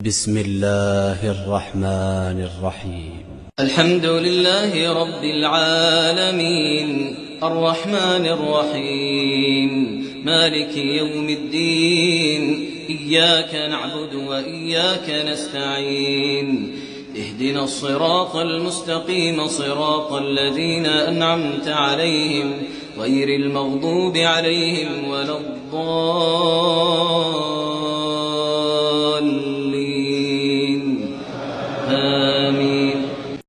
بسم الله الرحمن الرحيم. الحمد لله رب العالمين الرحمن الرحيم مالك يوم الدين إياك نعبد وإياك نستعين اهدنا الصراط المستقيم صراط الذين أنعمت عليهم غير المغضوب عليهم ولا الضالين